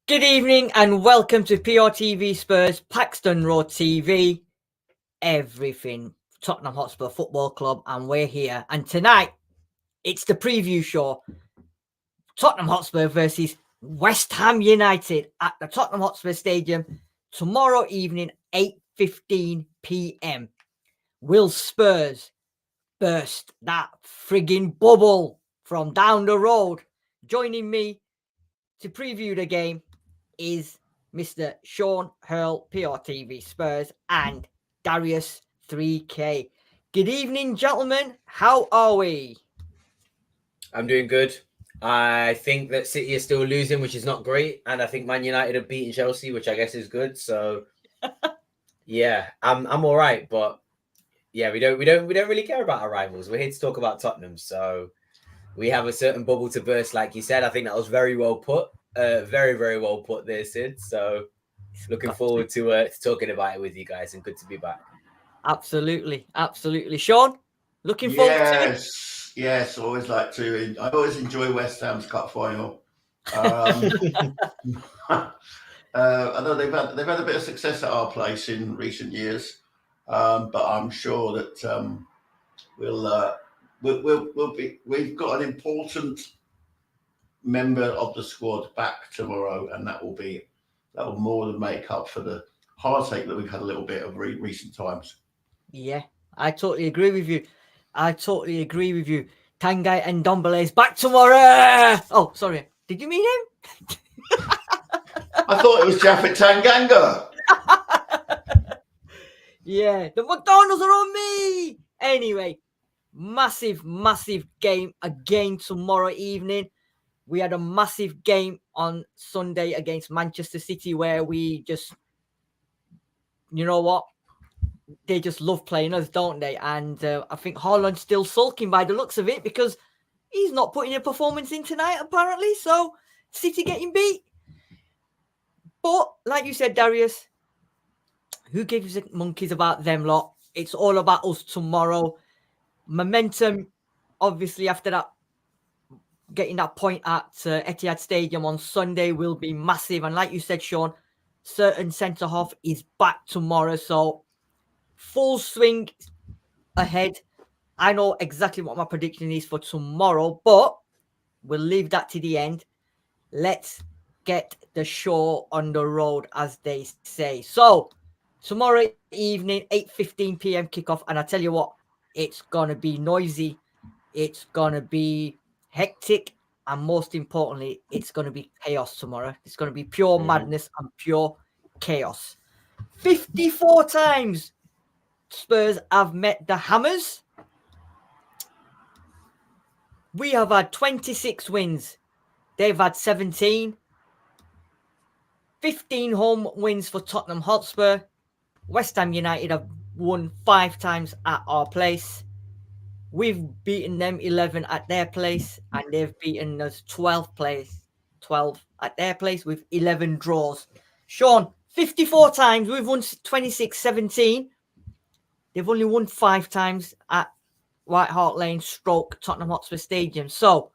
Good evening and welcome to PRTvSpurs, Paxton Road TV, everything Tottenham Hotspur Football Club, and we're here. And tonight, it's the preview show. Tottenham Hotspur versus West Ham United at the Tottenham Hotspur Stadium tomorrow evening, 8:15 p.m. Will Spurs burst that frigging bubble from down the road? Joining me to preview the game is Mr. Sean Hurl, PRTvSpurs, and Darius 3K. Good evening, gentlemen. How are we? I'm doing good. I think that City is still losing, which is not great, and I think Man United have beaten Chelsea, which I guess is good. So, yeah, I'm all right. But yeah, we don't really care about our rivals. We're here to talk about Tottenham. So we have a certain bubble to burst, like you said. I think that was very well put. Very well put there, Sid. So looking forward to talking about it with you guys, and good to be back. Absolutely. Sean, looking forward to it? Yes, always like to. I always enjoy West Ham's cup final. I know they've had a bit of success at our place in recent years, but I'm sure that we've got an important member of the squad back tomorrow, and that will more than make up for the heartache that we've had a little bit of recent times. Yeah, I totally agree with you. Tanguy and Ndombele is back tomorrow. Oh, sorry. Did you mean him? I thought it was Japhet Tanganga. Yeah, the McDonald's are on me. Anyway, massive game again tomorrow evening. We had a massive game on Sunday against Manchester City where we just, you know what? They just love playing us, don't they? And I think Haaland's still sulking by the looks of it because he's not putting a performance in tonight, apparently. So, City getting beat. But, like you said, Darius, who gives a monkeys about them lot? It's all about us tomorrow. Momentum, obviously, after that, getting that point at Etihad Stadium on Sunday will be massive. And like you said, Sean, certain centre-half is back tomorrow. So, full swing ahead. I know exactly what my prediction is for tomorrow, but we'll leave that to the end. Let's get the show on the road, as they say. So, tomorrow evening, 8:15 p.m. kickoff. And I tell you what, it's going to be noisy. It's going to be hectic. And most importantly, it's going to be chaos tomorrow. It's going to be pure madness and pure chaos. 54 times Spurs have met the Hammers. We have had 26 wins. They've had 17. 15 home wins for Tottenham Hotspur. West Ham United have won 5 times at our place. We've beaten them 11 at their place, and they've beaten us 12 at their place with 11 draws. Sean, 54 times. We've won 26, 17. They've only won 5 times at White Hart Lane / Tottenham Hotspur Stadium. So,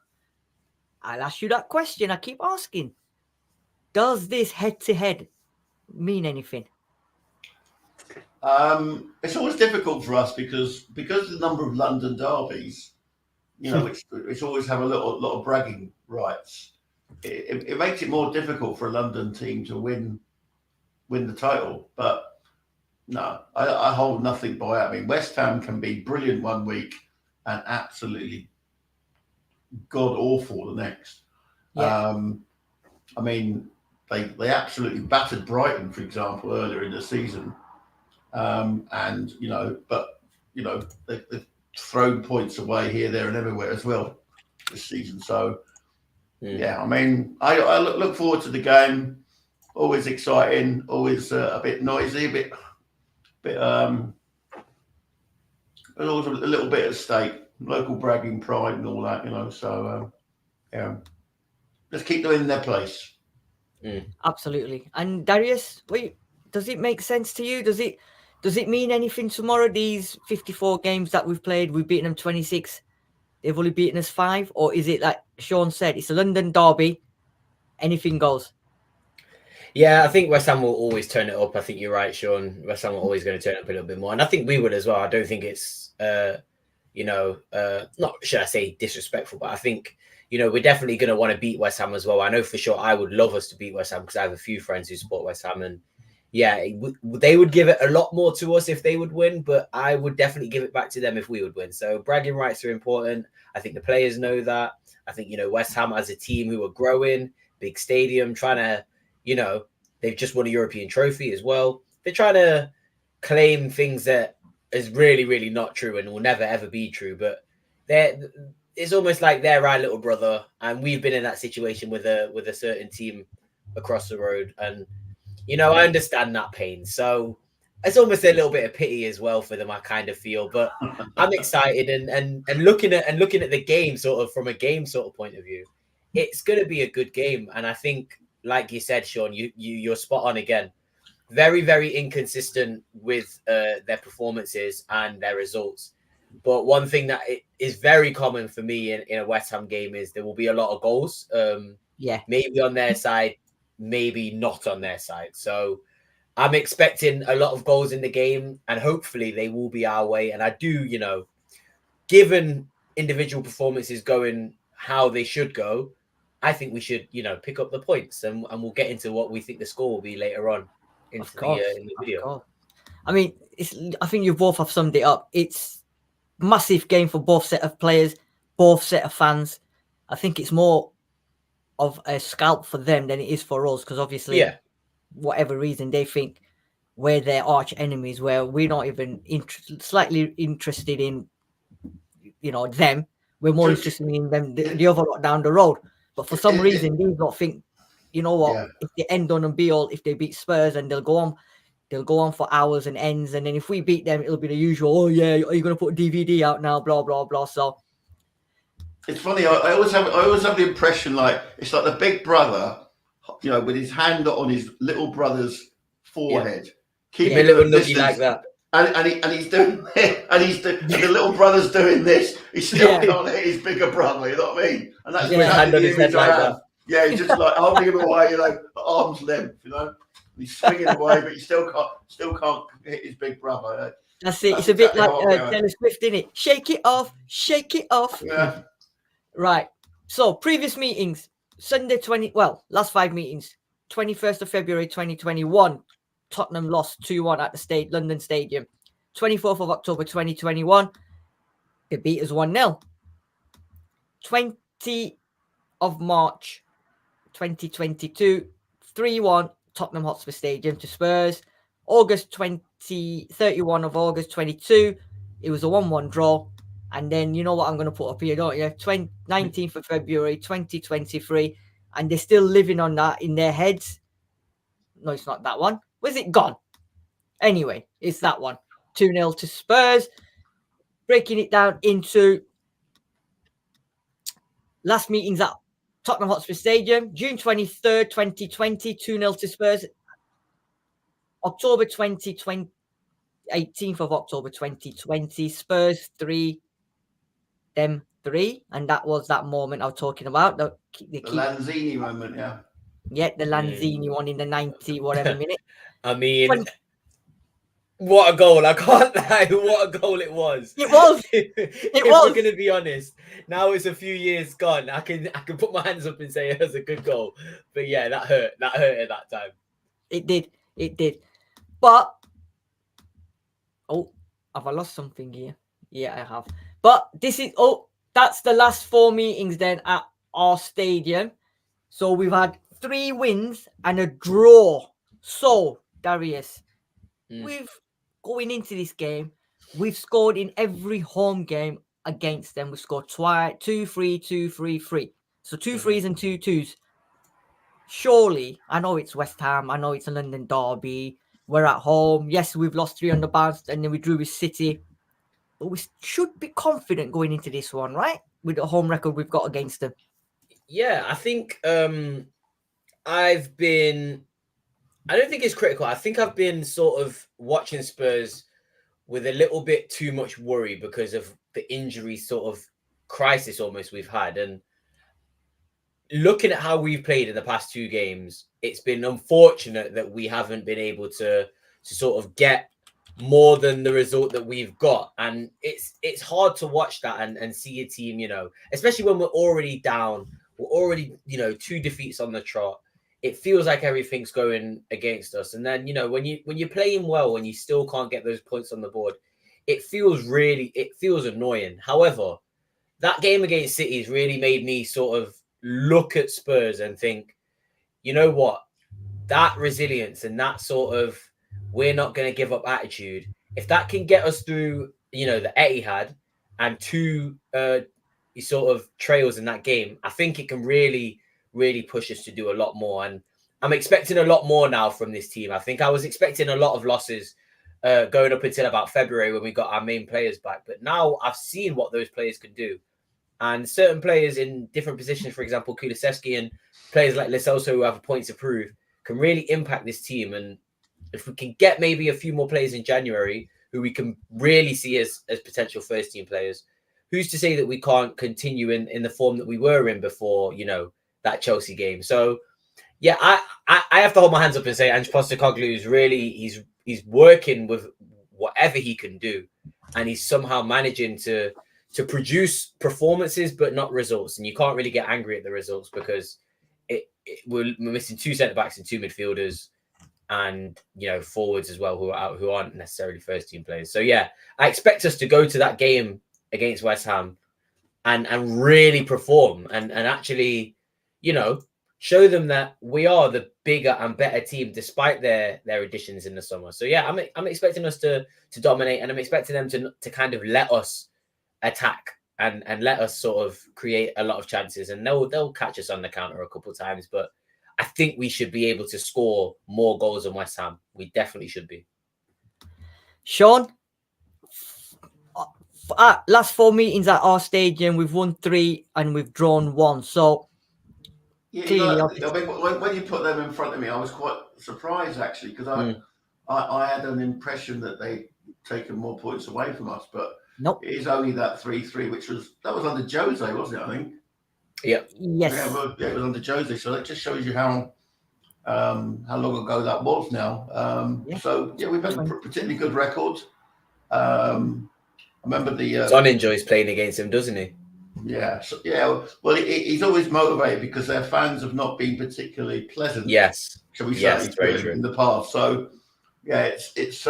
I'll ask you that question I keep asking. Does this head-to-head mean anything? It's always difficult for us because of the number of London derbies, which always have a lot of bragging rights. It makes it more difficult for a London team to win the title. But no, I hold nothing by it. I mean, West Ham can be brilliant one week and absolutely god awful the next. Yeah. I mean, they absolutely battered Brighton, for example, earlier in the season. They've thrown points away here, there, and everywhere as well this season. So, I mean, I look forward to the game. Always exciting, always a bit noisy, there's always a little bit at stake, local bragging pride and all that, So, let's keep them in their place. Absolutely. And Darius, wait, does it make sense to you? Does it mean anything tomorrow? These 54 games that we've played, we've beaten them 26. They've only beaten us 5, or is it like Sean said, it's a London derby, anything goes? Yeah, I think West Ham will always turn it up. I think you're right, Sean. West Ham are always going to turn it up a little bit more, and I think we would as well. I don't think it's, not should I say disrespectful, but I think we're definitely going to want to beat West Ham as well. I know for sure I would love us to beat West Ham because I have a few friends who support West Ham, and yeah, they would give it a lot more to us if they would win, but I would definitely give it back to them if we would win. So bragging rights are important. I think the players know that. I think West Ham as a team who are growing, big stadium, trying to. They've just won a European trophy as well. They're trying to claim things that is really, really not true and will never, ever be true. But it's almost like they're our little brother. And we've been in that situation with a certain team across the road. And, I understand that pain. So it's almost a little bit of pity as well for them, I kind of feel. But I'm excited and looking at the game sort of from a game sort of point of view. It's going to be a good game. And I think, like you said, Sean, you're spot on again. Very, very inconsistent with their performances and their results. But one thing that is very common for me in a West Ham game is there will be a lot of goals. Maybe on their side, maybe not on their side. So I'm expecting a lot of goals in the game, and hopefully they will be our way. And I do, given individual performances going how they should go, I think we should, pick up the points, and we'll get into what we think the score will be later on in the video. I mean, I think you both have summed it up. It's massive game for both set of players, both set of fans. I think it's more of a scalp for them than it is for us, because obviously, whatever reason, they think we're their arch enemies, where we're not even slightly interested in, them. We're more interested in them, the other lot down the road. But for some reason, these lot think, you know what? If they end on and be all, if they beat Spurs, and they'll go on for hours and ends. And then if we beat them, it'll be the usual. Oh yeah, are you going to put a DVD out now? Blah blah blah. So it's funny. I always have the impression like it's like the big brother, with his hand on his little brother's forehead, keeping a little noogie like that. And he's doing it, and the little brother's doing this. He still can't hit his bigger brother. You know what I mean? And that's hand on his head like that. Yeah, he's just like holding him away, at arm's length. He's swinging away, but he still can't hit his big brother. That's it. It's a bit like Taylor Swift, isn't it? Shake it off, shake it off. Yeah. Right. So previous meetings, last 5 meetings. 21st of February 2021. Tottenham lost 2-1 at the London Stadium. 24th of October 2021, they beat us 1-0. 20 of March 2022, 3-1 Tottenham Hotspur Stadium to Spurs. 31 of August 22, it was a 1-1 draw. And then you know what I'm going to put up here, don't you? 19th of February 2023, and they're still living on that in their heads. No, it's not that one. Where's it gone? Anyway, it's that one. 2-0 to Spurs. Breaking it down into last meetings at Tottenham Hotspur Stadium. June 23rd, 2020, 2-0 to Spurs. October 2020, 18th of October 2020, Spurs 3, them 3. And that was that moment I was talking about. The Lanzini moment, yeah. Yeah, the Lanzini one in the 90 whatever minute. I mean, what a goal. I can't lie. What a goal it was. It was. If we're going to be honest, now it's a few years gone. I can put my hands up and say it was a good goal. But yeah, that hurt. That hurt at that time. It did. But, have I lost something here? Yeah, I have. But that's the last 4 meetings then at our stadium. So we've had 3 wins and a draw. So, Darius, we've going into this game, we've scored in every home game against them. We've scored 2-3, 2-3, 3. So 2 3s and 2 2s. Surely, I know it's West Ham. I know it's a London derby. We're at home. Yes, we've lost 3 on the bounce, and then we drew with City. But we should be confident going into this one, right? With the home record we've got against them. Yeah, I think I don't think it's critical. I think I've been sort of watching Spurs with a little bit too much worry because of the injury sort of crisis almost we've had. And looking at how we've played in the past 2 games, it's been unfortunate that we haven't been able to sort of get more than the result that we've got. And it's hard to watch that and see a team, especially when we're already down, we're already, 2 defeats on the trot. It feels like everything's going against us. And then, when you're playing well and you still can't get those points on the board, it feels annoying. However, that game against City has really made me sort of look at Spurs and think, you know what, that resilience and that sort of we're not going to give up attitude, if that can get us through, the Etihad and 2 sort of trails in that game, I think it can really, really push us to do a lot more. And I'm expecting a lot more now from this team. I think I was expecting a lot of losses going up until about February when we got our main players back. But now I've seen what those players can do. And certain players in different positions, for example, Kulusevski and players like Lo Celso who have a point to prove, can really impact this team. And if we can get maybe a few more players in January who we can really see as potential first team players, who's to say that we can't continue in the form that we were in before, that Chelsea game. So, yeah, I have to hold my hands up and say Ange Postecoglou is really, he's working with whatever he can do. And he's somehow managing to produce performances, but not results. And you can't really get angry at the results because we're missing 2 centre-backs and 2 midfielders and, forwards as well who aren't necessarily first-team players. So, yeah, I expect us to go to that game against West Ham and really perform and actually, show them that we are the bigger and better team despite their additions in the summer. So, yeah, I'm expecting us to dominate, and I'm expecting them to kind of let us attack and let us sort of create a lot of chances, and they'll catch us on the counter a couple of times. But I think we should be able to score more goals than West Ham. We definitely should be. Sean, last 4 meetings at our stadium, we've won 3 and we've drawn 1. So Yeah, clearly, I mean, when you put them in front of me, I was quite surprised actually, because I had an impression that they'd taken more points away from us, but nope. It is only that 3-3, which was under Jose, wasn't it? I think. Yeah. Yes. Yeah, it was under Jose. So that just shows you how long ago that was now. So yeah, we've had a particularly good record. I remember Son enjoys playing against him, doesn't he? Yeah. So, yeah. Well, he's always motivated because their fans have not been particularly pleasant. Yes. Shall we say in the past? So yeah, it's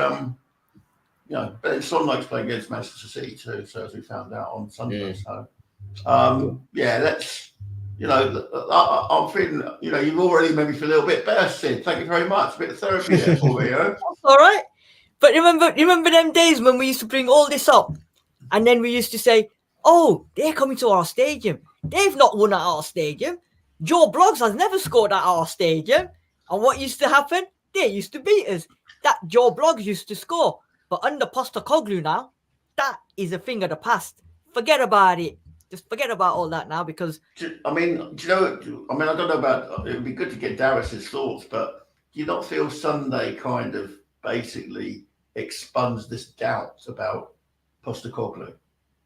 but Son likes playing against Manchester City too. So as we found out on Sunday, so yeah, let's. I'm feeling. You've already made me feel a little bit better, Sid. Thank you very much. A bit of therapy there for me. All right. But remember them days when we used to bring all this up, and then we used to say, "Oh, they're coming to our stadium. They've not won at our stadium. Joe Bloggs has never scored at our stadium." And what used to happen? They used to beat us. That Joe Bloggs used to score. But under Postecoglou now, that is a thing of the past. Forget about it. Just forget about all that now, because I mean, do you know? I mean, I don't know about. It would be good to get Darius's thoughts, but do you not feel Sunday kind of basically expunged this doubt about Postecoglou?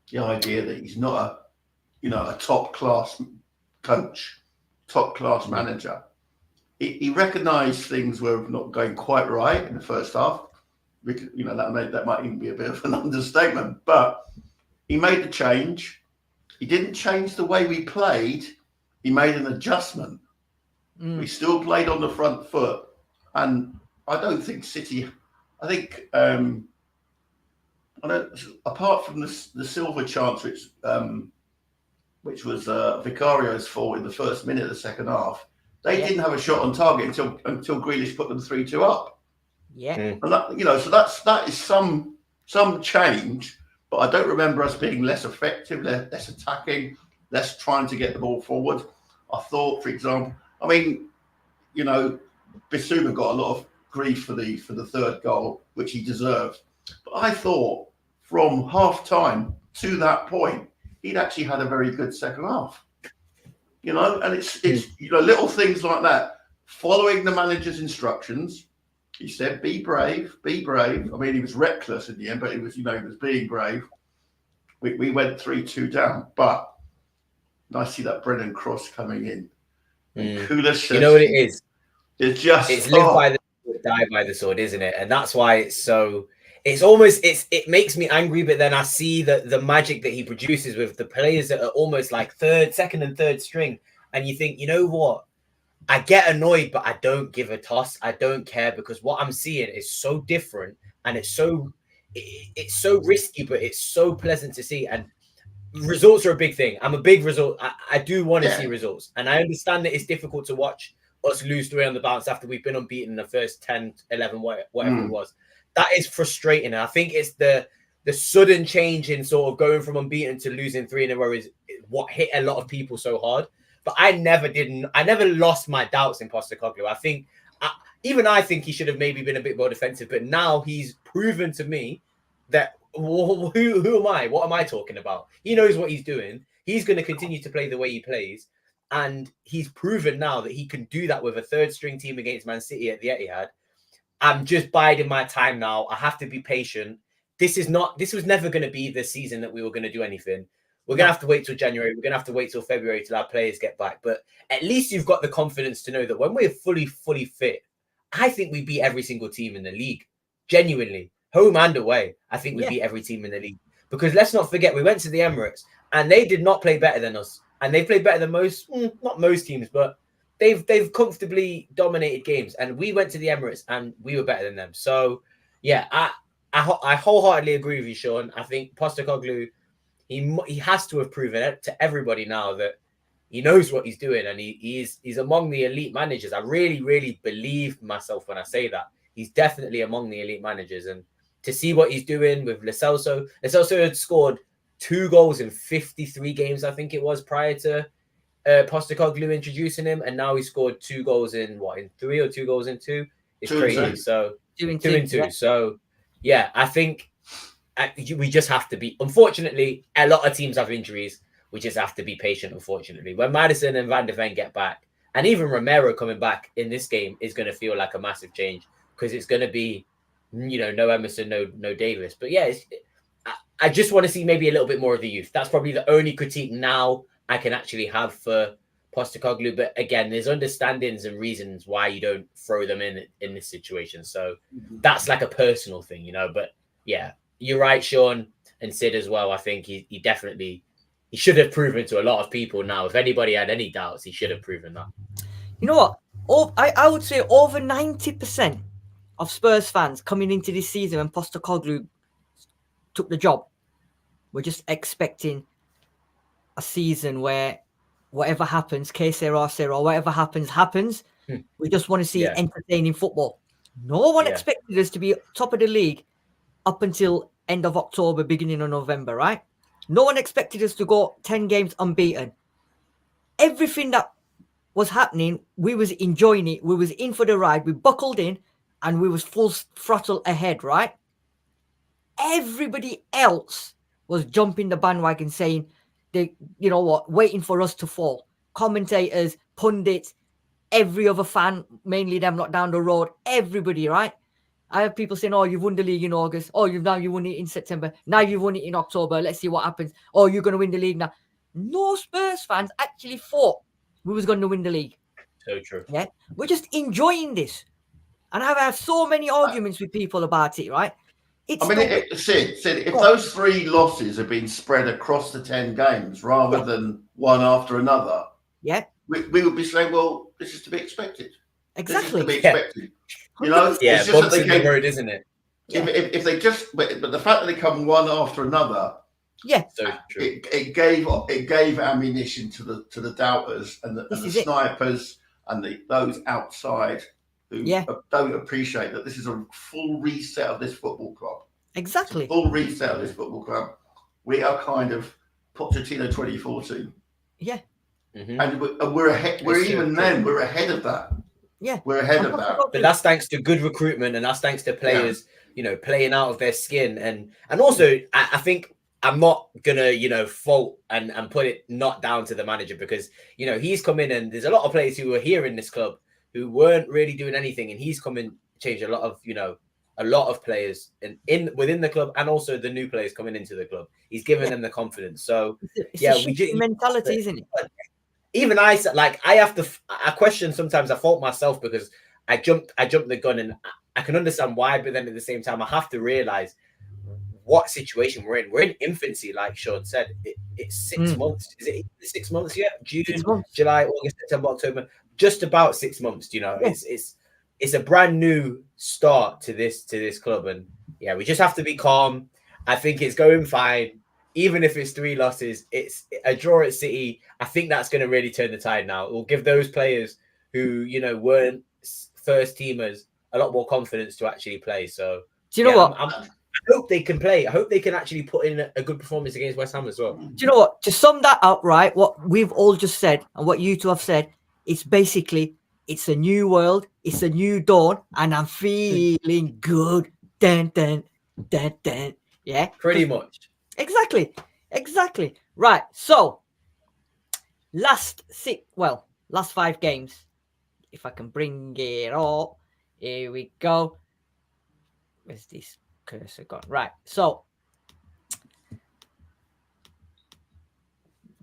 The idea that he's not a top class coach, top class manager. He recognised things were not going quite right in the first half. That might even be a bit of an understatement, but he made the change. He didn't change the way we played. He made an adjustment. We still played on the front foot, and I don't think City. I think apart from the Silva chance, which was Vicario's fault in the first minute of the second half, they didn't have a shot on target until Grealish put them 3-2 up. Yeah, and so that is some change, but I don't remember us being less effective, less attacking, less trying to get the ball forward. I thought, for example, I mean, Bissouma got a lot of grief for the third goal, which he deserved. But I thought from half time to that point, he'd actually had a very good second half. And it's little things like that, following the manager's instructions. He said, be brave, be brave. I mean, he was reckless in the end, but he was being brave. We went 3-2 down, but I see that Brennan Cross coming in. And Kulusevski, you know what it is? It's live by the sword, die by the sword, isn't it? And that's why it's so. It makes me angry, but then I see the magic that he produces with the players that are almost like second and third string, and you think, you know what? I get annoyed, but I don't give a toss. I don't care, because what I'm seeing is so different, and it's so risky, but it's so pleasant to see. And results are a big thing. I'm a big result. I do want to see results, and I understand that it's difficult to watch us lose 3 on the bounce after we've been unbeaten in the first 10, 11, whatever it was. That is frustrating. And I think it's the sudden change in sort of going from unbeaten to losing 3 in a row is what hit a lot of people so hard. But I never lost my doubts in Postecoglou. I think I think he should have maybe been a bit more defensive, but now he's proven to me that who am I? What am I talking about? He knows what he's doing. He's going to continue to play the way he plays. And he's proven now that he can do that with a third string team against Man City at the Etihad. I'm just biding my time now. I have to be patient. This was never going to be the season that we were going to do anything. We're going to have to wait till January. We're going to have to wait till February till our players get back. But at least you've got the confidence to know that when we're fully fit, I think we beat every single team in the league. Genuinely. Home and away. I think we beat every team in the league. Because let's not forget, we went to the Emirates and they did not play better than us. And they played better than not most teams, but they've comfortably dominated games. And we went to the Emirates and we were better than them. So, yeah, I wholeheartedly agree with you, Sean. I think Postecoglou, he has to have proven it to everybody now that he knows what he's doing, and he's among the elite managers. I really, really believe myself when I say that. He's definitely among the elite managers. And to see what he's doing with Lo Celso had scored 2 goals in 53 games, I think it was, prior to Postecoglou introducing him, and now he scored 2 goals in 3 or 2 goals in 2. It's crazy. So 2 and 2. Yeah. So yeah, I think we just have to be. Unfortunately, a lot of teams have injuries. We just have to be patient. Unfortunately, when Maddison and Van de Ven get back, and even Romero coming back in this game is going to feel like a massive change, because it's going to be, no Emerson, no Davis. But yeah, I just want to see maybe a little bit more of the youth. That's probably the only critique now I can actually have for Postecoglou. But again, there's understandings and reasons why you don't throw them in this situation. So that's like a personal thing, But yeah, you're right, Sean, and Sid as well. I think he definitely should have proven to a lot of people now. If anybody had any doubts, he should have proven that. You know what? I would say over 90% of Spurs fans coming into this season when Postecoglou took the job were just expecting a season where whatever happens, que sera, sera, whatever happens. We just want to see entertaining football. No one expected us to be top of the league up until end of October, beginning of November, right? No one expected us to go 10 games unbeaten. Everything that was happening, we was enjoying it. We was in for the ride. We buckled in and we was full throttle ahead, right? Everybody else was jumping the bandwagon saying, waiting for us to fall. Commentators, pundits, every other fan, mainly them not down the road, everybody, right? I have people saying, oh, you've won the league in August. Oh, you won it in September. Now you've won it in October. Let's see what happens. Oh, you're going to win the league now. No Spurs fans actually thought we was going to win the league. So true. Yeah, we're just enjoying this. And I've had so many arguments with people about it, right? Sid, if those 3 losses have been spread across the 10 games rather than one after another, we would be saying, well, this is to be expected. Exactly. This is to be expected. It's just bumps in the road, isn't it? If they just, but the fact that they come one after another, so true. It gave ammunition to the doubters and the snipers and those outside who don't appreciate that this is a full reset of this football club. Exactly. Full reset of this football club. We are kind of Pochettino 2014. Yeah. Mm-hmm. And we're ahead. We're ahead of that. Yeah. We're ahead of that. But that's thanks to good recruitment, and that's thanks to players, playing out of their skin. And also, I think I'm not gonna, fault and put it not down to the manager, because, he's come in and there's a lot of players who were here in this club who weren't really doing anything, and he's come in, changed a lot of players within the club, and also the new players coming into the club. He's given them the confidence. So it's a we just mentality, isn't it? even I said, like, I question sometimes. I fault myself because I jumped the gun, and I can understand why, but then at the same time, I have to realize what situation we're in. We're in infancy, like Sean said. It's 6 months. Is it 6 months yet? June, July, August, September, October. Just about 6 months. You know, it's a brand new start to this club, and yeah, we just have to be calm. I think it's going fine. Even if it's 3 losses, it's a draw at City. I think that's going to really turn the tide now. It will give those players who, you know, weren't first teamers a lot more confidence to actually play. So, do you know what? I hope they can play. I hope they can actually put in a good performance against West Ham as well. Do you know what? To sum that up, right, what we've all just said and what you two have said, it's basically, it's a new world, it's a new dawn, and I'm feeling good. Dun, dun, dun, dun. Yeah? Pretty much. Exactly. Right. So, last 5 games. If I can bring it up. Here we go. Where's this cursor gone? Right. So,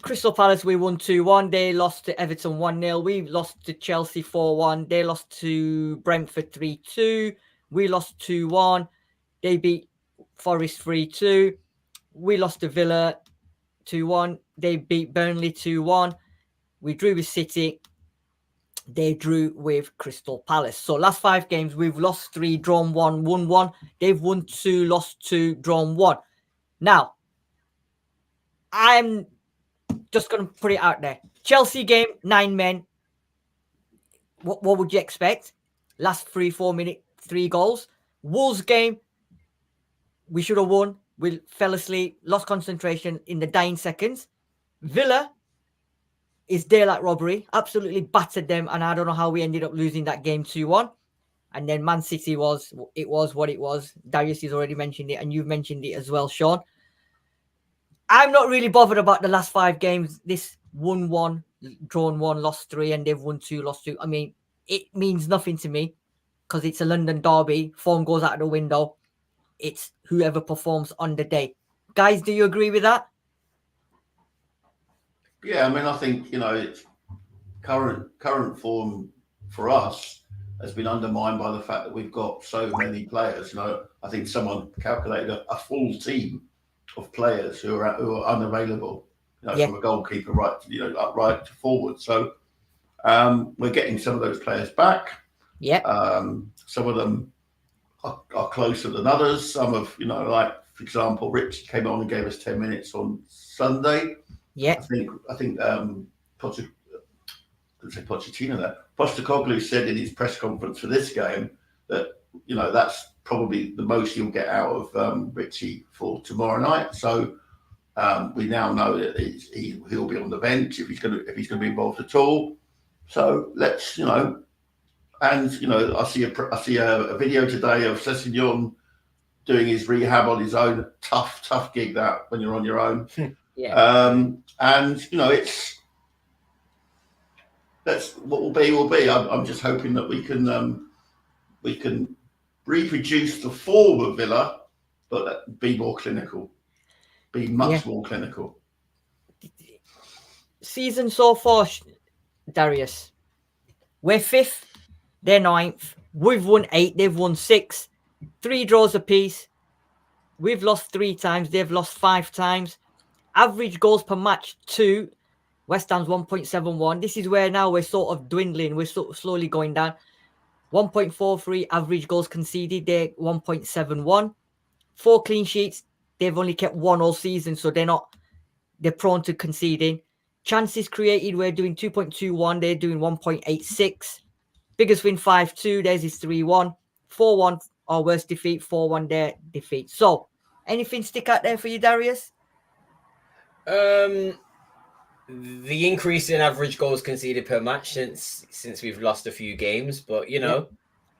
Crystal Palace, we won 2-1. They lost to Everton 1-0. We lost to Chelsea 4-1. They lost to Brentford 3-2. We lost 2-1. They beat Forest 3-2. We lost to Villa 2-1. They beat Burnley 2-1. We drew with City. They drew with Crystal Palace. So last 5 games, we've lost 3, drawn 1, won 1. They've won 2, lost 2, drawn 1. Now, I'm just going to put it out there. Chelsea game, 9 men. What would you expect? Last 3-4 minutes, 3 goals. Wolves game, we should have won. We fell asleep, lost concentration in the dying seconds. Villa is daylight robbery. Absolutely battered them. And I don't know how we ended up losing that game 2-1. And then Man City was what it was. Darius has already mentioned it. And you've mentioned it as well, Sean. I'm not really bothered about the last 5 games. This won 1, drawn 1, lost 3, and they've won 2, lost 2. I mean, it means nothing to me because it's a London derby. Form goes out of the window. It's whoever performs on the day. Guys, do you agree with that? Yeah, I mean, I think, you know, it's current form for us has been undermined by the fact that we've got so many players. You know, I think someone calculated a full team of players who are unavailable. You know, from a goalkeeper right to forward. So we're getting some of those players back. Yeah. Some of them are closer than others. Some of, you know, like, for example, Rich came on and gave us 10 minutes on Sunday. Yeah. I think Postecoglou said in his press conference for this game that, you know, that's probably the most you'll get out of Richie for tomorrow night. So we now know that he'll be on the bench if he's going to be involved at all. So let's, you know. And, you know, I see a video today of Sessegnon doing his rehab on his own. Tough gig that when you're on your own. And, you know, that's what will be. I'm just hoping that we can reproduce the form of Villa, but be more clinical, be much more clinical. Season so far, Darius, we're 5th. They're 9th. We've won 8. They've won 6. 3 draws apiece. We've lost 3 times. They've lost 5 times. Average goals per match 2. West Ham's 1.71. This is where now we're sort of dwindling. We're sort of slowly going down. 1.43 average goals conceded. They're 1.71. 4 clean sheets. They've only kept 1 all season, so they're prone to conceding. Chances created, we're doing 2.21. They're doing 1.86. Biggest win 5-2. Theirs is 3-1. 4-1 our worst defeat. 4-1 their defeat. So, anything stick out there for you, Darius? The increase in average goals conceded per match since we've lost a few games, but you know,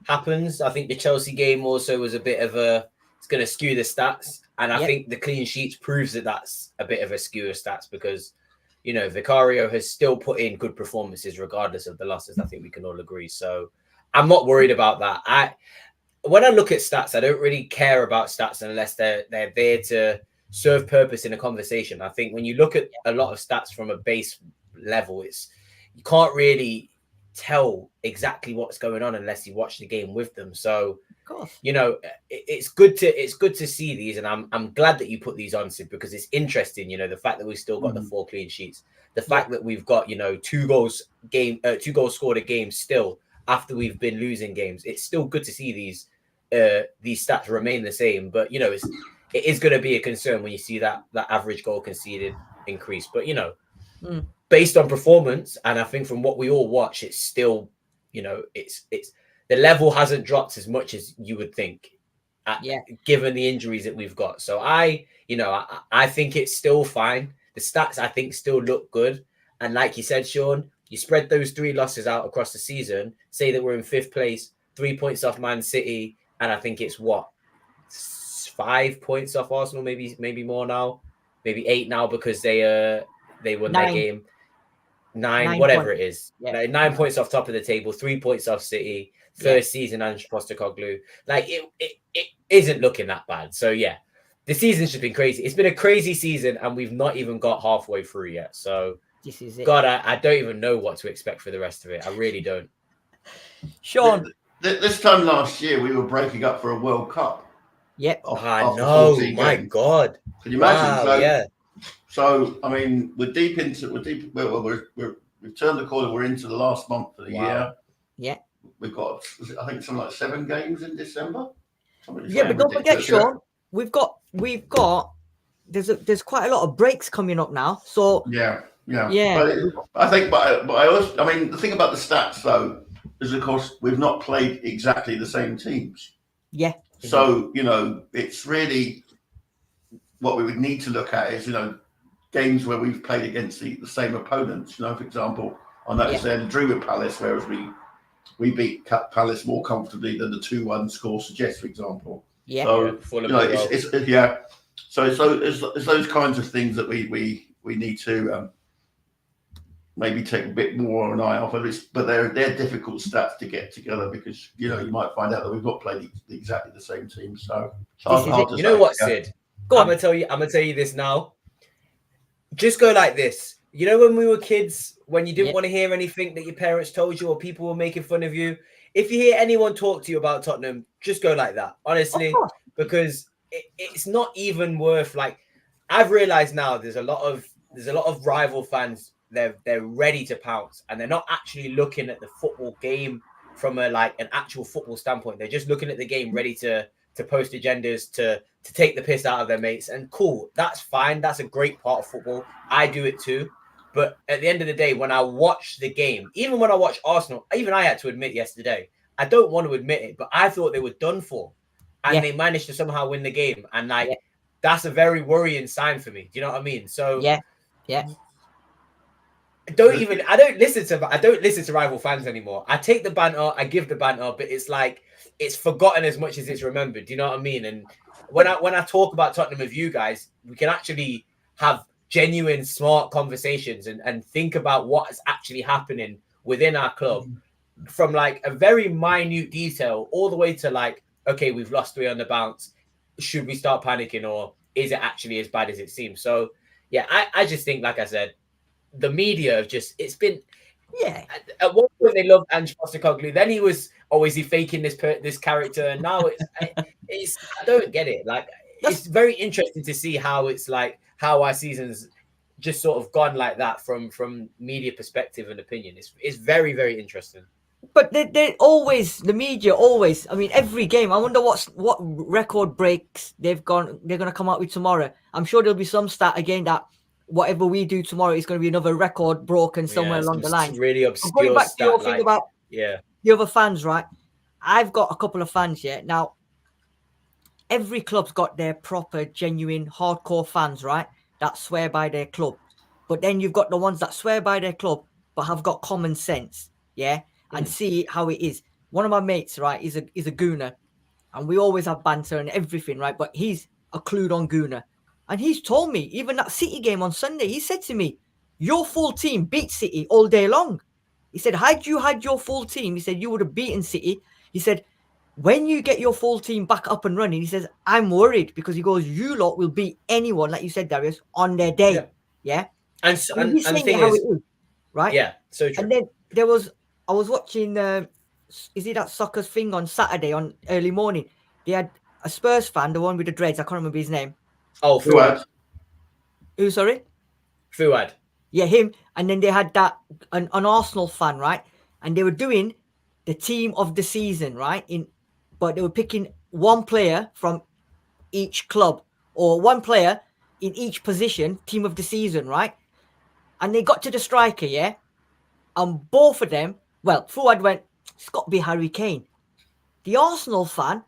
happens. I think the Chelsea game also was a bit of it's going to skew the stats, and I think the clean sheets proves that that's a bit of a skew of stats because, you know, Vicario has still put in good performances regardless of the losses. I think we can all agree. So I'm not worried about that. When I look at stats, I don't really care about stats unless they're there to serve purpose in a conversation. I think when you look at a lot of stats from a base level, you can't really tell exactly what's going on unless you watch the game with them. So, Of course. you know, it's good to see these, and I'm glad that you put these on, Sid, because it's interesting. You know, the fact that we've still got the 4 clean sheets, the fact that we've got, you know, 2 goals scored a game still after we've been losing games. It's still good to see these stats remain the same, but you know, it is going to be a concern when you see that average goal conceded increase. But you know, based on performance, and I think from what we all watch, it's still, you know, it's the level hasn't dropped as much as you would think, given the injuries that we've got. So I think it's still fine. The stats I think still look good, and like you said, Sean, you spread those 3 losses out across the season. Say that we're in 5th place, 3 points off Man City, and I think it's 5 points off Arsenal, maybe more now, maybe 8 now because they won their game. 9 whatever points. It is. Yeah. 9 points off top of the table, 3 points off City. First season Ange Postecoglou. Like it isn't looking that bad. So yeah, the season's just been crazy. It's been a crazy season, and we've not even got halfway through yet. So this is it. God, I don't even know what to expect for the rest of it. I really don't. Sean, this time last year we were breaking up for a World Cup. Yep. I know. My God. Can you imagine? Wow, So I mean, we've turned the corner. We're into the last month of the year. Yeah. We've got, I think, something like 7 games in December. But don't forget, Sean, we've got. There's quite a lot of breaks coming up now. So yeah. But I mean, the thing about the stats though is, of course, we've not played exactly the same teams. Yeah. So you know, it's really what we would need to look at is, you know, games where we've played against the same opponents. You know, for example, I noticed they drew with Palace, whereas we beat Palace more comfortably than the 2-1 score suggests, for example. Yeah. So you know, So it's those kinds of things that we need to maybe take a bit more of an eye off. But they're difficult stats to get together because, you know, you might find out that we've not played exactly the same team. So you know what, Sid? I'm gonna tell you this now. Just go like this. You know, when we were kids, when you didn't want to hear anything that your parents told you or people were making fun of you, if you hear anyone talk to you about Tottenham, just go like that, honestly, because it's not even worth, like, I've realized now there's a lot of rival fans. They're ready to pounce, and they're not actually looking at the football game from an actual football standpoint. They're just looking at the game ready to post agendas, to take the piss out of their mates. And cool, that's fine. That's a great part of football. I do it too. But at the end of the day, when I watch the game, even when I watch Arsenal, even I had to admit yesterday, I don't want to admit it, but I thought they were done for. And they managed to somehow win the game. And that's a very worrying sign for me. Do you know what I mean? So yeah. I don't listen to rival fans anymore. I take the banter, I give the banter, but it's like it's forgotten as much as it's remembered. Do you know what I mean? And when I talk about Tottenham with you guys, we can actually have genuine, smart conversations and think about what is actually happening within our club, from like a very minute detail all the way to like, okay, we've lost 3 on the bounce. Should we start panicking, or is it actually as bad as it seems? So yeah, I just think, like I said, the media have just, it's been, at one point they loved Ange Postecoglou, then he was, is he faking this character? And now it's I don't get it. Like, it's very interesting to see how it's like, how our season's just sort of gone like that from media perspective and opinion. It's very, very interesting. But they always, the media always, I mean, every game, I wonder what record breaks they're going to come out with tomorrow. I'm sure there'll be some stat again that whatever we do tomorrow is going to be another record broken somewhere along the line. Really obscure going back stat, to your thing about the other fans, right? I've got a couple of fans here. Now, every club's got their proper, genuine, hardcore fans, right? That swear by their club. But then you've got the ones that swear by their club, but have got common sense, and see how it is. One of my mates, right, is a gooner, and we always have banter and everything, right? But he's a clued on gooner. And he's told me, even that City game on Sunday, he said to me, your full team beat City all day long. He said, had you had your full team, he said, you would have beaten City. He said, when you get your full team back up and running, he says, I'm worried, because he goes, you lot will beat anyone, like you said, Darius, on their day. Yeah. And the thing is, right? Yeah, so true. And then I was watching, is it that soccer thing on Saturday on early morning? They had a Spurs fan, the one with the dreads. I can't remember his name. Oh, Fuad. Fuad. Who, sorry? Fuad. Yeah, him. And then they had an Arsenal fan, right? And they were doing the team of the season, right? But they were picking one player from each club or one player in each position, team of the season, right? And they got to the striker, yeah? And both of them, well, Fuad went, it's got to be Harry Kane. The Arsenal fan,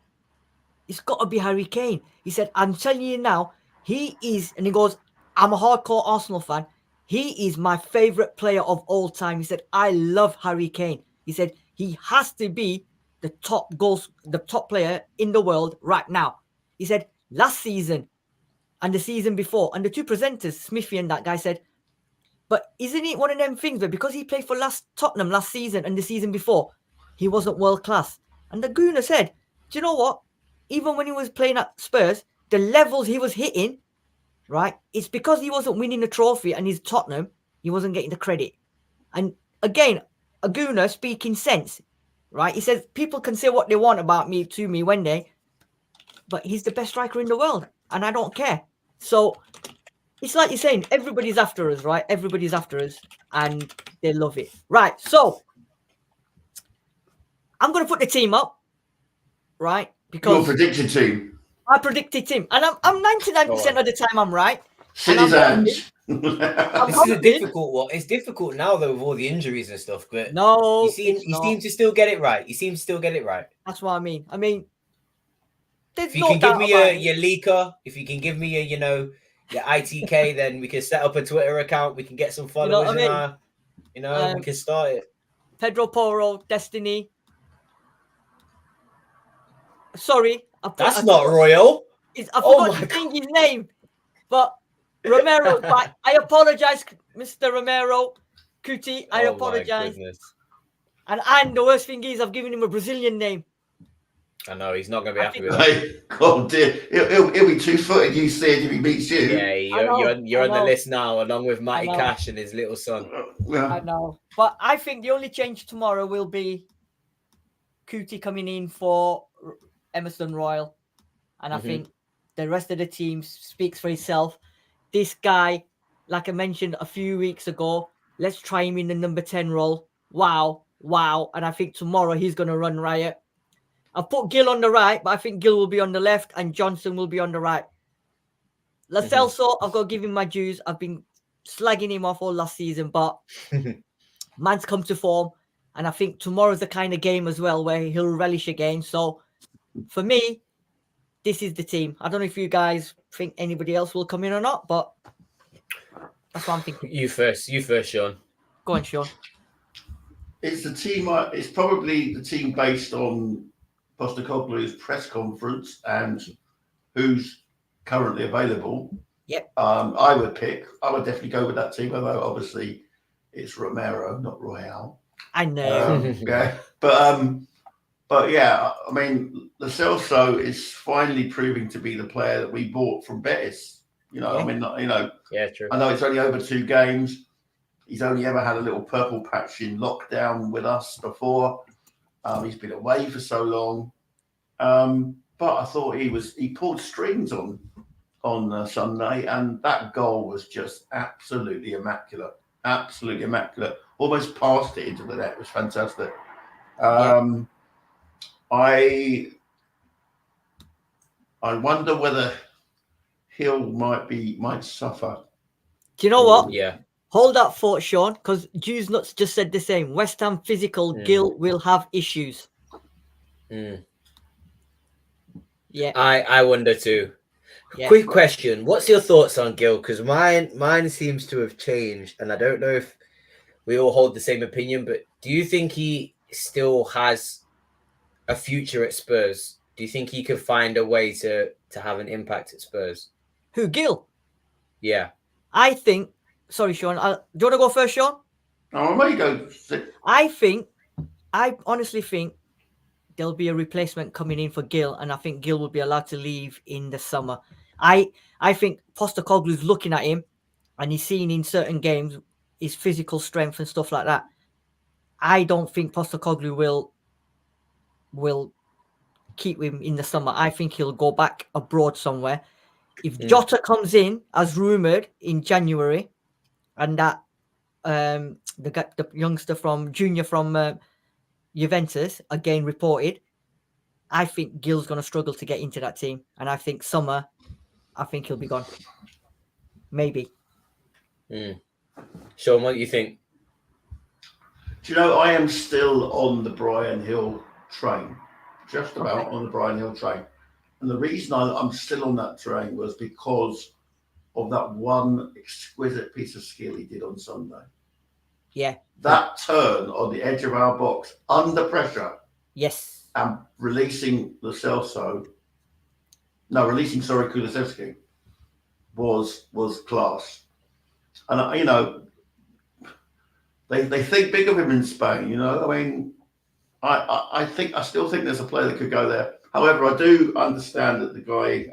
it's got to be Harry Kane. He said, I'm telling you now, he is, and he goes, I'm a hardcore Arsenal fan. He is my favorite player of all time. He said, I love Harry Kane. He said, he has to be the top player in the world right now. He said, last season and the season before, and the two presenters, Smithy and that guy, said, but isn't it one of them things where because he played for Tottenham last season and the season before, he wasn't world class? And the Gooner said, do you know what? Even when he was playing at Spurs, the levels he was hitting, right, it's because he wasn't winning the trophy and he's Tottenham, he wasn't getting the credit. And again, a Gooner speaking sense, right? He says, people can say what they want about me to me one day, but he's the best striker in the world and I don't care. So it's like you're saying, everybody's after us, right? Everybody's after us and they love it. Right, so I'm going to put the team up, right? Because Your prediction team. I predicted team. And I'm 99% of the time I'm right. City's hands. This is a difficult one. It's difficult now, though, with all the injuries and stuff. But no, you seem to still get it right. You seem to still get it right. That's what I mean. I mean, there's if you no can give doubt me about your leaker, if you can give me your ITK, then we can set up a Twitter account. We can get some followers what I in mean? our, we can start it. Pedro Porro, Destiny. Sorry, That's not royal. I forgot to change his name, but Romero. I apologize, Mr. Romero, Kuti. I apologize. And the worst thing is, I've given him a Brazilian name. I know he's not going to be happy with that. Hey, God dear, he'll be 2-footed. You see it if he meets you. Yeah, you're on the list now, along with Matty Cash and his little son. I know, but I think the only change tomorrow will be Kuti coming in for Emerson Royal, and I think the rest of the team speaks for itself. This guy, like I mentioned a few weeks ago, let's try him in the number 10 role. Wow, and I think tomorrow he's going to run riot. I've put Gil on the right, but I think Gil will be on the left and Johnson will be on the right. Lo Celso, I've got to give him my dues. I've been slagging him off all last season, but man's come to form. And I think tomorrow's the kind of game as well where he'll relish again. So for me, this is the team. I don't know if you guys think anybody else will come in or not, but that's what I'm thinking. You first, Sean. Go on, Sean. It's the team. It's probably the team based on Postecoglou's press conference and who's currently available. Yep. I would definitely go with that team, although obviously it's Romero, not Royale. I know. Yeah, but yeah, I mean, Lo Celso is finally proving to be the player that we bought from Betis. I mean, Yeah, true. I know it's only over 2 games. He's only ever had a little purple patch in lockdown with us before. He's been away for so long. But I thought he pulled strings on Sunday, and that goal was just absolutely immaculate. Absolutely immaculate. Almost passed it into the net. It was fantastic. I wonder whether Hill might suffer. Do you know what? Yeah. Hold that thought, Sean, because Juice Nuts just said the same. West Ham physical, Gil will have issues. Yeah. I wonder too. Yeah. Quick question. What's your thoughts on Gil? Because mine seems to have changed, and I don't know if we all hold the same opinion, but do you think he still has a future at Spurs? Do you think he could find a way to have an impact at Spurs? Who, Gil? Yeah. I think, sorry, Sean. Do you want to go first, Sean? Oh, I may go. I honestly think there'll be a replacement coming in for Gil, and I think Gil will be allowed to leave in the summer. I think Postecoglou's looking at him, and he's seen in certain games his physical strength and stuff like that, I don't think Postecoglou will keep him in the summer. I think he'll go back abroad somewhere. If Jota comes in as rumored in January, and that the youngster from Juventus again reported, I think Gil's going to struggle to get into that team, and I think summer, I think he'll be gone. Maybe. Sean, what do you think? Do you know, I am still on the Brian Hill train, just about on the Brian Hill train. And the reason I'm still on that train was because of that one exquisite piece of skill he did on Sunday. Yeah. That turn on the edge of our box, under pressure. Yes. And releasing Kulusevski was class. And, you know, they think big of him in Spain, you know. I mean, I still think there's a player that could go there. However, I do understand that the guy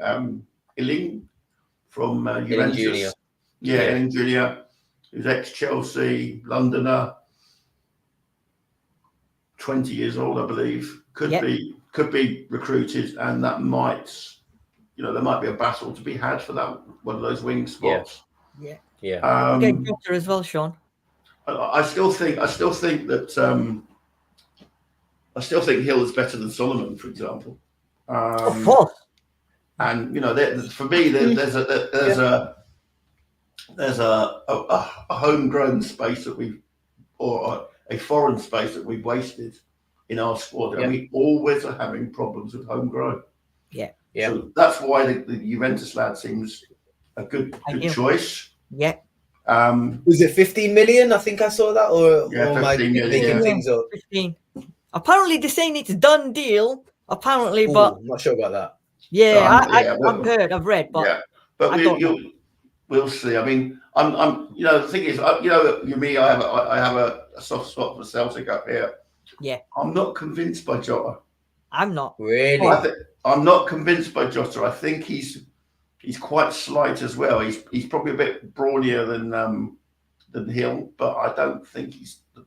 Illing from Juventus, Jr. Illing Jr., who's ex-Chelsea, Londoner, 20 years old, I believe, could be recruited, and that might, you know, there might be a battle to be had for that one of those wing spots. Yeah. Yeah. Jota as well, Sean. I still think that I still think Hill is better than Solomon, for example. Of course. And you know, for me, there's a homegrown space that or a foreign space that we've wasted in our squad, and we always are having problems with homegrown. Yeah. So that's why the Juventus lad seems a good choice. Yeah. Was it 15 million? I think I saw that, or 15 million. Things up? 15. Apparently, they're saying it's a done deal. Apparently, but I'm not sure about that. I've heard, I've read, but we'll see. I mean, I'm you know, the thing is, you know, me, I have a soft spot for Celtic up here. Yeah. I'm not convinced by Jota. I'm not. Really? I'm not convinced by Jota. I think he's quite slight as well. He's probably a bit brawnier than Hill, but I don't think he's the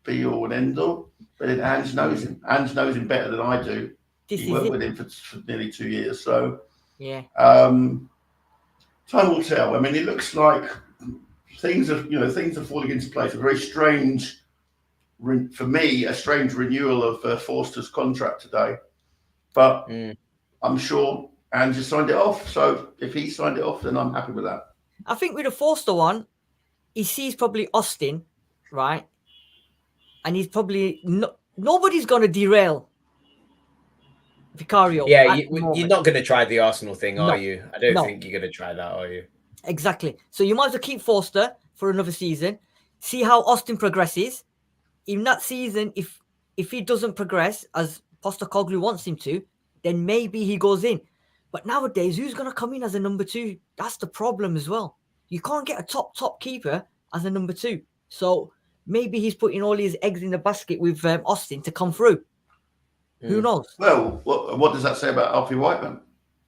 be all and end all. But then Ange knows him. Ange knows him better than I do. He worked with him for nearly 2 years. So time will tell. I mean, it looks like things are falling into place. A very strange, for me, a strange renewal of Forster's contract today. But I'm sure Ange has signed it off. So if he signed it off, then I'm happy with that. I think with the Forster one, he sees probably Austin, right? And he's probably nobody's going to derail Vicario. Yeah, you're not going to try the Arsenal thing, are you? I don't think you're going to try that, are you? Exactly. So you might as well keep Forster for another season. See how Austin progresses. In that season, if he doesn't progress as Postecoglou wants him to, then maybe he goes in. But nowadays, who's going to come in as a number 2? That's the problem as well. You can't get a top keeper as a number 2. So maybe he's putting all his eggs in the basket with Austin to come through. Who knows? Well, what does that say about Alfie Whiteman?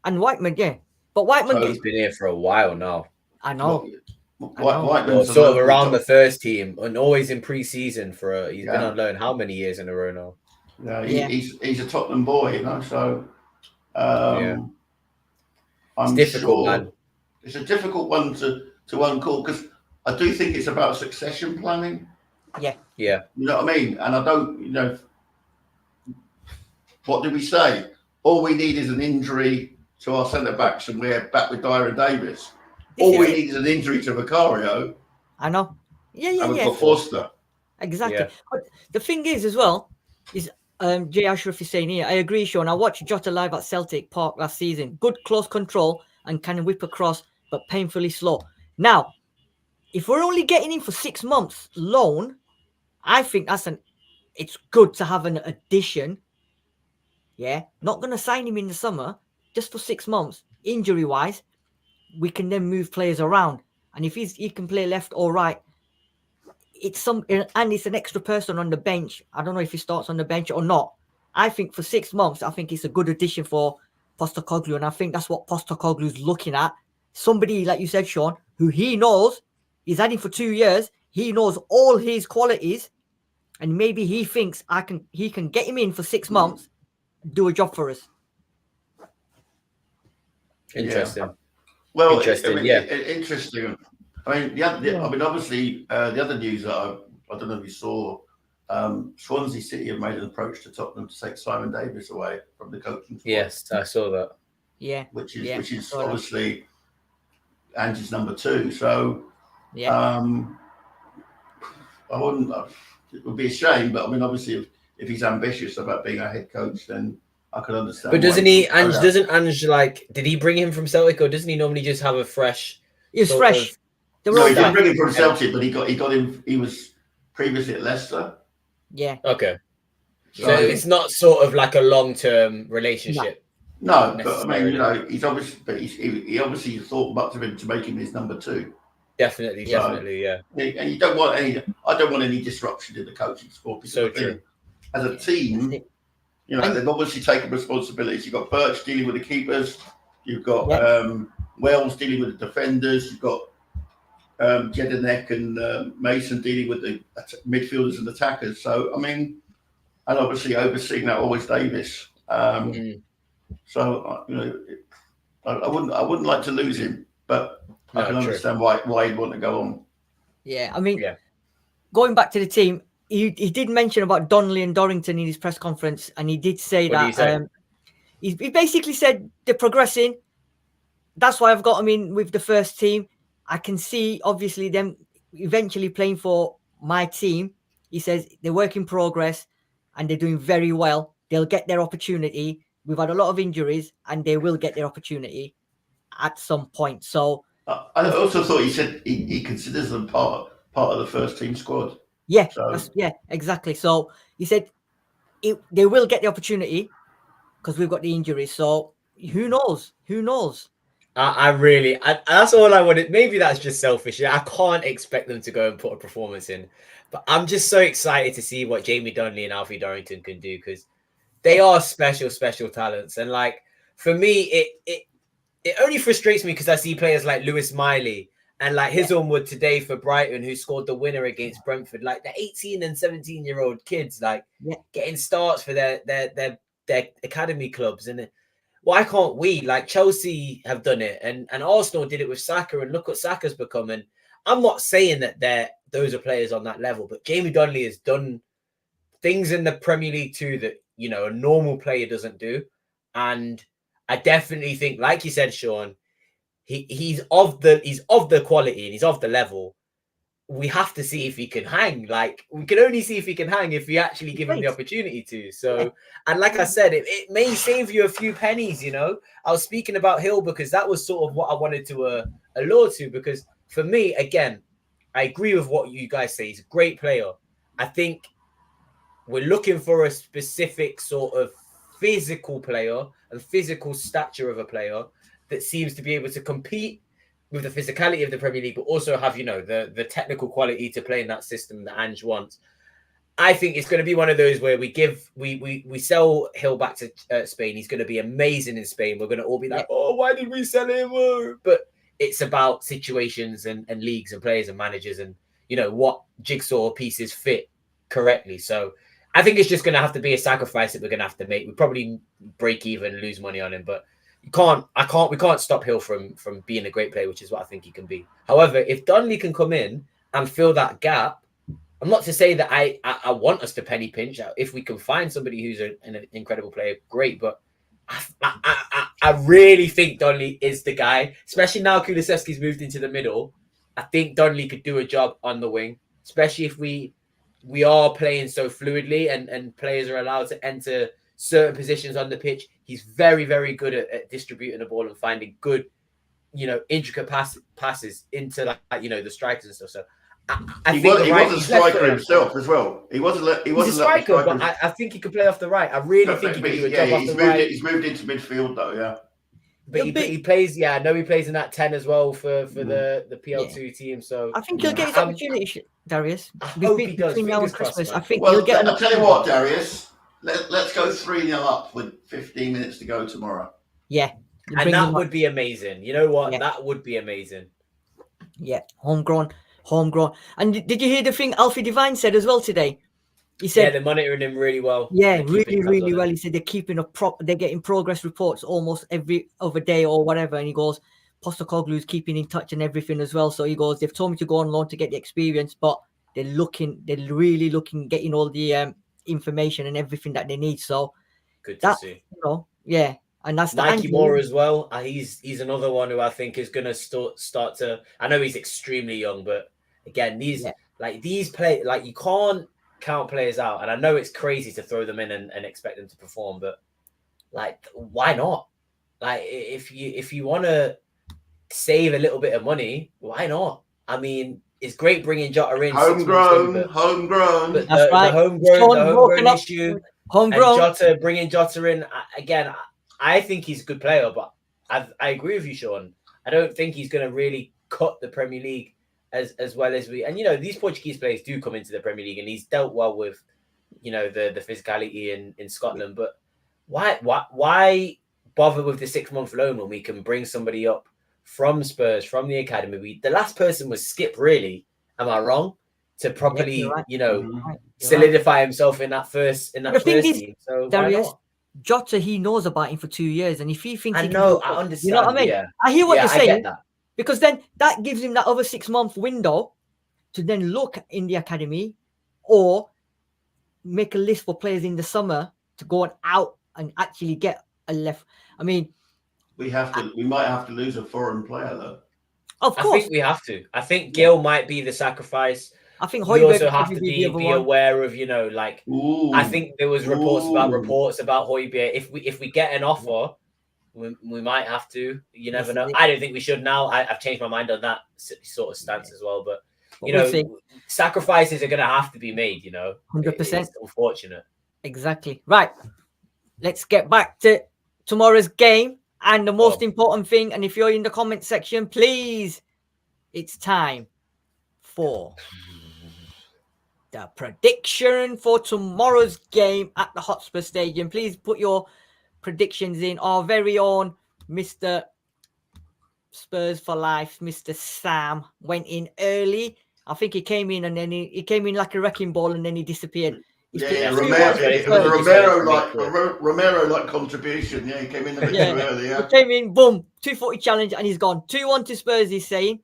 And Whiteman, yeah. But Whiteman... he's been here for a while now. I know. Whiteman's sort of around the first team and always in pre-season he's been on loan how many years in a row now? He's a Tottenham boy, you know, so... It's difficult, man. It's a difficult one to uncall because I do think it's about succession planning. Yeah. You know what I mean? And I don't, you know, what do we say? All we need is an injury to our centre backs and we're back with Dyer and Davis. All we need is an injury to Vicario. I know. Yeah. And we've got Forster. Exactly. Yeah. But the thing is as well, is Jay Ashraf is saying here, I agree, Sean. I watched Jota live at Celtic Park last season. Good close control and can whip across, but painfully slow. Now, if we're only getting him for 6 months loan, I think it's good to have an addition. Yeah. Not going to sign him in the summer, just for 6 months, injury-wise. We can then move players around. And if he can play left or right, it's an extra person on the bench. I don't know if he starts on the bench or not. I think for 6 months, I think it's a good addition for Postecoglou, and I think that's what Postecoglou's looking at. Somebody, like you said, Sean, who he knows he's had him for 2 years. he knows all his qualities, and maybe he thinks he can get him in for 6 months, do a job for us. Interesting. Yeah. Well, interesting. Interesting. I mean, Yeah. I mean, obviously, the other news that I don't know if you saw, Swansea City have made an approach to Tottenham to take Simon Davis away from the coaching squad. Yes, I saw that. Yeah. Which is I obviously Ange's number 2. So yeah. I wouldn't. It would be a shame, but I mean, obviously, if he's ambitious about being a head coach, then I could understand. But doesn't he? Doesn't Ange like? Did he bring him from Celtic, or doesn't he normally just have a fresh? He's fresh. No, he didn't bring him from Celtic, but he got him. He was previously at Leicester. Yeah. Okay. So it's not sort of like a long-term relationship. No, but I mean, you know, he's obviously, but he obviously thought much of him to make him his number 2. Definitely, So, yeah. And you don't want any. I don't want any disruption in the coaching sport. Because So true. As a team, you know, they've obviously taken responsibilities. You've got Birch dealing with the keepers. You've got Wells dealing with the defenders. You've got Jedinek and Mason dealing with the midfielders and attackers. So, I mean, and obviously overseeing that always Davis. So, you know, I wouldn't like to lose him, but I can understand why he'd want to go on. Yeah, I mean, going back to the team, he did mention about Donnelly and Dorrington in his press conference, and he did say he basically said they're progressing. That's why I've got him in with the first team. I can see, obviously, them eventually playing for my team. He says they're work in progress, and they're doing very well. They'll get their opportunity. We've had a lot of injuries, and they will get their opportunity at some point. So I also thought he said he considers them part of the first team squad. Yeah, exactly. So he said they will get the opportunity because we've got the injuries. So who knows? Who knows? That's all I wanted. Maybe that's just selfish. I can't expect them to go and put a performance in, but I'm just so excited to see what Jamie Donnelly and Alfie Dorrington can do, because they are special talents. And like, for me, it only frustrates me because I see players like Lewis Miley and like Hizzlewood today for Brighton, who scored the winner against Brentford, like the 18 and 17-year-old kids, like getting starts for their academy clubs. And why can't we? Like, Chelsea have done it, and Arsenal did it with Saka, and look what Saka's become. And I'm not saying that those are players on that level, but Jamie Donnelly has done things in the Premier League too that, you know, a normal player doesn't do. And I definitely think, like you said, Sean, he's of the quality and he's of the level. We have to see if he can hang. Like, we can only see if he can hang if we actually give him the opportunity to. So, and like I said, it may save you a few pennies, you know. I was speaking about Hill because that was sort of what I wanted to allure to, because for me, again, I agree with what you guys say. He's a great player. I think we're looking for a specific sort of physical player and physical stature of a player that seems to be able to compete with the physicality of the Premier League, but also have, you know, the technical quality to play in that system that Ange wants. I think it's going to be one of those where we sell Hill back to Spain. He's going to be amazing in Spain. We're going to all be like, oh, why did we sell him? But it's about situations and leagues and players and managers and, you know, what jigsaw pieces fit correctly. So I think it's just going to have to be a sacrifice that we're going to have to make. We probably break even and lose money on him, but we can't stop Hill from being a great player, which is what I think he can be. However, if Donnelly can come in and fill that gap, I'm not to say that I want us to penny pinch out. If we can find somebody who's an incredible player, great. But I really think Donnelly is the guy, especially now Kulusevski's moved into the middle. I think Donnelly could do a job on the wing, especially if we are playing so fluidly and players are allowed to enter certain positions on the pitch. He's very, very good at distributing the ball and finding good, you know, intricate passes into, like, you know, the strikers and stuff. So he was a striker himself as well. He was a striker, but I think he could play off the right. I really think he could do a job off the right. He's moved into midfield though, yeah. But he plays, I know he plays in that 10 as well for the PL2 team. So I think he'll get his opportunity, Darius. I hope he does. Between now and Christmas, I think he'll get. I'll tell you what, Darius. Let's go 3-0 up with 15 minutes to go tomorrow. Yeah. And that would be amazing. You know what? Yeah. That would be amazing. Yeah. Homegrown homegrown. And did you hear the thing Alfie Devine said as well today? He said, they're monitoring him really well. yeah, They're keeping really, tabs really on well. him. He said they're keeping they're getting progress reports almost every other day or whatever. And he goes, Postacoglu's keeping in touch and everything as well. So he goes, they've told me to go on loan to get the experience, but they're really looking, getting all the information and everything that they need. So Good to see. you know, yeah. And that's Mikey Moore as well. He's another one who I think is going to start to. I know he's extremely young, but again, these play like you can't count players out. And I know it's crazy to throw them in and expect them to perform, but like, why not? Like, if you want to save a little bit of money, why not? I mean, it's great bringing Jota in. Homegrown. But that's right. The homegrown issue. Homegrown. And bringing Jota in again. I think he's a good player, but I agree with you, Sean. I don't think he's going to really cut the Premier League as well as we. And these Portuguese players do come into the Premier League, and he's dealt well with, the physicality in Scotland. But why bother with the 6-month loan when we can bring somebody up from Spurs, from the academy? The last person was Skip, really. Am I wrong? To properly, solidify himself in that first team. So Darius, why not? Jota, he knows about him for 2 years, and if he thinks I understand. you know what I mean? Yeah. I hear what you're saying. I get that. Because then that gives him that other 6-month window to then look in the academy or make a list for players in the summer to go out and actually get a left. I mean, we might have to lose a foreign player though. Of course. I think we have to. I think Gil might be the sacrifice. I think we also have to be aware of, I think there was reports about Højbjerg. If we get an offer, we might have to. You never know. I don't think we should now. I've changed my mind on that sort of stance as well. But sacrifices are going to have to be made. 100%. It's unfortunate. Exactly. Right. Let's get back to tomorrow's game and the most important thing. And if you're in the comment section, please, it's time for the prediction for tomorrow's game at the Hotspur Stadium. Please put your predictions in. Our very own Mr. Spurs for Life, Mr. Sam, went in early. I think he came in and then he came in like a wrecking ball and then he disappeared. Romero-like contribution. Yeah, he came in a bit too early. Yeah. He came in, boom, 240 challenge and he's gone. 2-1 to Spurs, he's saying.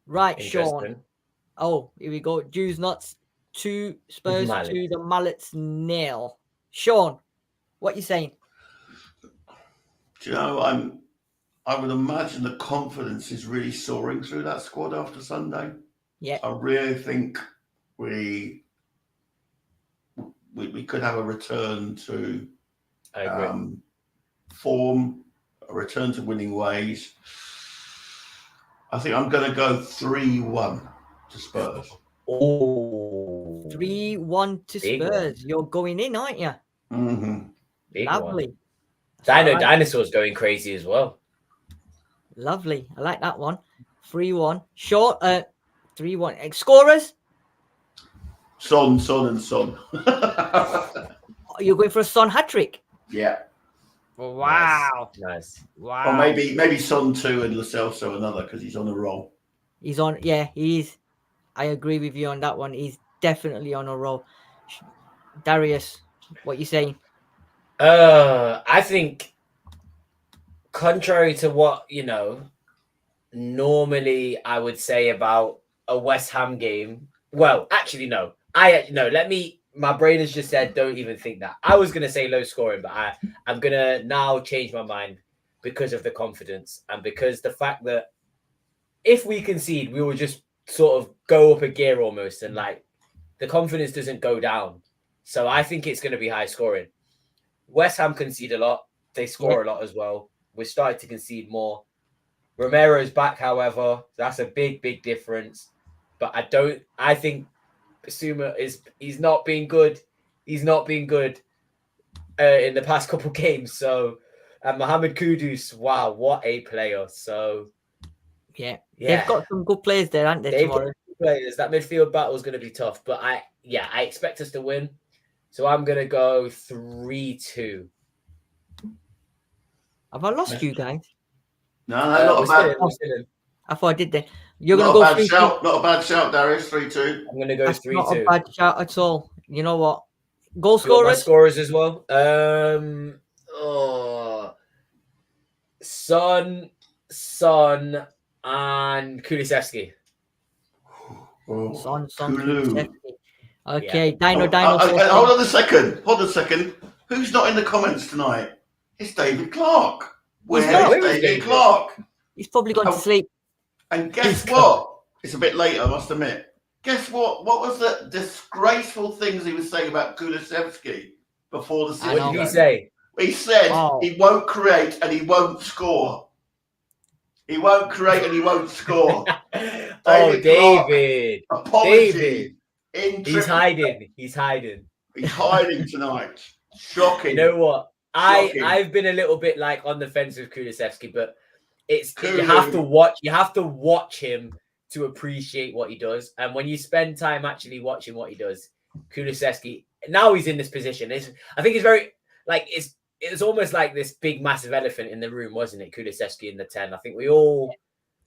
Right, Sean. Oh, here we go. Jews nuts. 2 Spurs to the Mallets 0. Sean, what you saying? Do you know, I would imagine the confidence is really soaring through that squad after Sunday. Yeah. I really think we could have a return to form, a return to winning ways. I think I'm going to go 3-1 to Spurs. Oh, 3-1 to Spurs. You're going in, aren't you? Mm-hmm. Lovely. Dinosaur's going crazy as well. Lovely. I like that one. 3-1. Short. 3-1. Scorers? Son, and Son. You're going for a Son hat-trick? Yeah. Wow. Nice. Wow. Or maybe Son 2 and Lo Celso another because he's on a roll. He's on. Yeah, he is. I agree with you on that one. He's definitely on a roll. Darius, what you saying? I think, contrary to what normally I would say about a West Ham game. Well, actually, no. My brain has just said don't even think that. I was gonna say low scoring, but I'm gonna now change my mind because of the confidence and because the fact that if we concede, we will just sort of go up a gear almost, and the confidence doesn't go down. So I think it's going to be high scoring. West Ham concede a lot. They score a lot as well. We're starting to concede more. Romero's back, however. That's a big, big difference. But I think Basuma he's not been good. He's not been good in the past couple games. So, and Mohamed Kudus, wow, what a player. So, yeah. They've got some good players there, aren't they? Tomorrow? Players. That midfield battle is going to be tough. But I expect us to win. So I'm going to go 3-2. Have I lost you guys? No, not bad. I thought I did that. You're Not going a to go bad 3-2. shout. Not a bad shout, Darius. 3-2. I'm gonna go That's not a 3-2. bad shout at all. You know what? Goal You got my scorers? scorers as well. Son, and Kulisevsky. Son, Kulu. Kulusevski. Okay, Dino. Hold on a second. Who's not in the comments tonight? It's David Clark. Where's David Clark? He's probably gone to sleep. And guess what? It's a bit later, I must admit. Guess what? What was the disgraceful things he was saying about Kulusevski before the City? What did he say? He said he won't create and he won't score. He won't create and he won't score. David. Apology. David. He's hiding. He's hiding tonight. Shocking. You know what? I've been a little bit like on the fence with Kulusevski, but you have to watch him to appreciate what he does. And when you spend time actually watching what he does, Kulusevski, now he's in this position. I think it's very it's almost like this big massive elephant in the room, wasn't it? Kulusevski in the 10. I think we all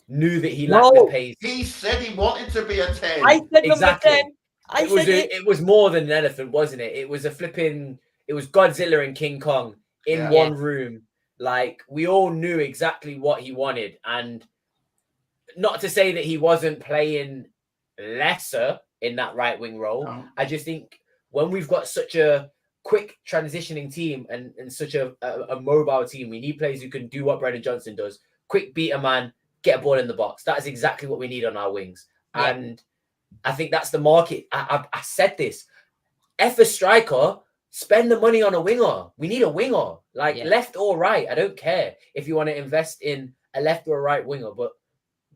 knew that he lacked the pace. He said he wanted to be a 10. I said exactly. number 10. It was more than an elephant, wasn't it? It was it was Godzilla and King Kong in one room. Like, we all knew exactly what he wanted. And not to say that he wasn't playing lesser in that right wing role. No. I just think when we've got such a quick transitioning team and such a mobile team, we need players who can do what Brendan Johnson does. Quick beat a man, get a ball in the box. That is exactly what we need on our wings. Yeah. And I think that's the market. I said this. F a striker, spend the money on a winger. We need a winger, left or right. I don't care if you want to invest in a left or a right winger, but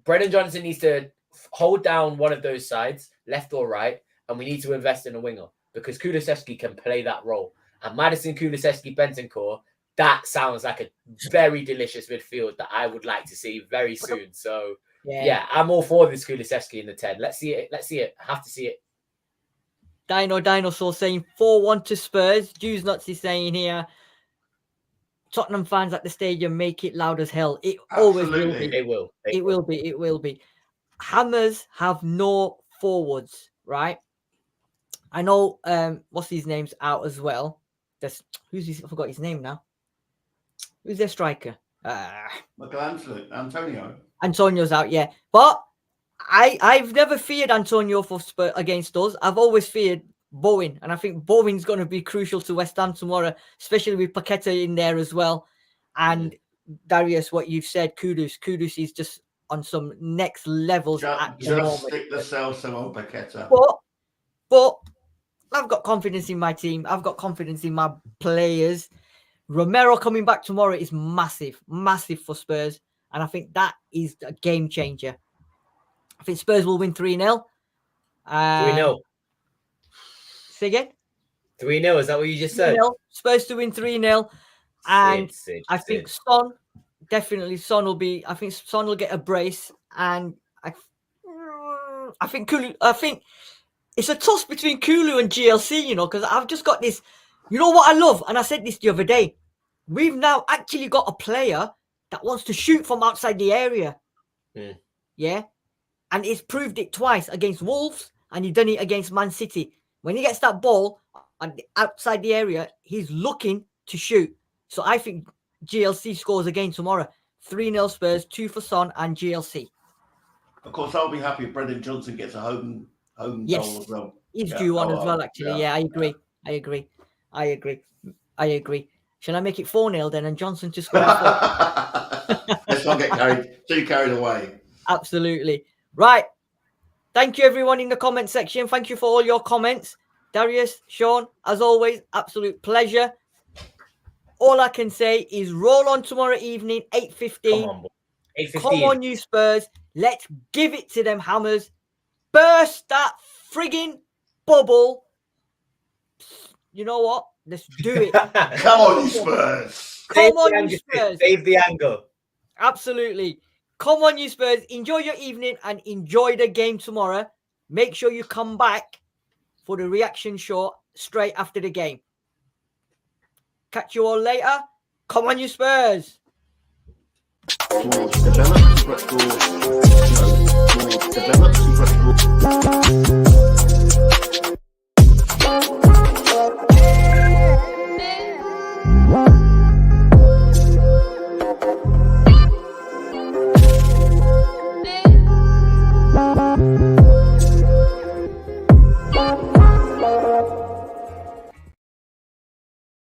Brendan Johnson needs to hold down one of those sides, left or right, and we need to invest in a winger because Kulusevski can play that role. And Madison, Kulusevski, Bentancur, that sounds like a very delicious midfield that I would like to see very soon. So, yeah I'm all for this Kulusevski in the 10. Let's see it. Have to see it. Dinosaur saying 4-1 to Spurs. Jews Nazi saying here, Tottenham fans at the stadium make it loud as hell. It always will be. It will be. Hammers have no forwards, right? I know what's his name's out as well. I forgot his name now. Who's their striker? Antonio. Antonio's out, yeah. But I've never feared Antonio for Spurs against us. I've always feared Bowen, and I think Bowen's going to be crucial to West Ham tomorrow, especially with Paqueta in there as well. And Darius, what you've said, Kudus is just on some next levels. Just stick the salsa on Paqueta. But I've got confidence in my team. I've got confidence in my players. Romero coming back tomorrow is massive for Spurs, and I think that is a game changer. I think Spurs will win 3-0. 3-0. Say again? 3-0. Is that what you just said? 3-0. Spurs to win 3-0. And I think Son will be. I think Son will get a brace. And I think it's a toss between Kulu and GLC, because I've just got this. You know what I love? And I said this the other day. We've now actually got a player that wants to shoot from outside the area. Yeah. And he's proved it twice against Wolves, and he's done it against Man City. When he gets that ball outside the area, he's looking to shoot. So I think GLC scores again tomorrow. 3-0 Spurs, 2 for Son and GLC. Of course, I'll be happy if Brendan Johnson gets a home goal as well. He's due one as well, actually. Yeah, I agree. Yeah. I agree. Shall I make it 4-0 then and Johnson to score? Let's not get too carried away. Absolutely. Right. Thank you, everyone, in the comment section. Thank you for all your comments. Darius, Sean, as always, absolute pleasure. All I can say is roll on tomorrow evening, 8:15. Come on, boy. 8:15. Come on, you Spurs. Let's give it to them Hammers. Burst that frigging bubble. You know what? Let's do it. Come on, you Spurs. Come on, you Spurs. Save the angle. Absolutely. Come on, you Spurs. Enjoy your evening and enjoy the game tomorrow. Make sure you come back for the reaction show straight after the game. Catch you all later. Come on, you Spurs. Develop,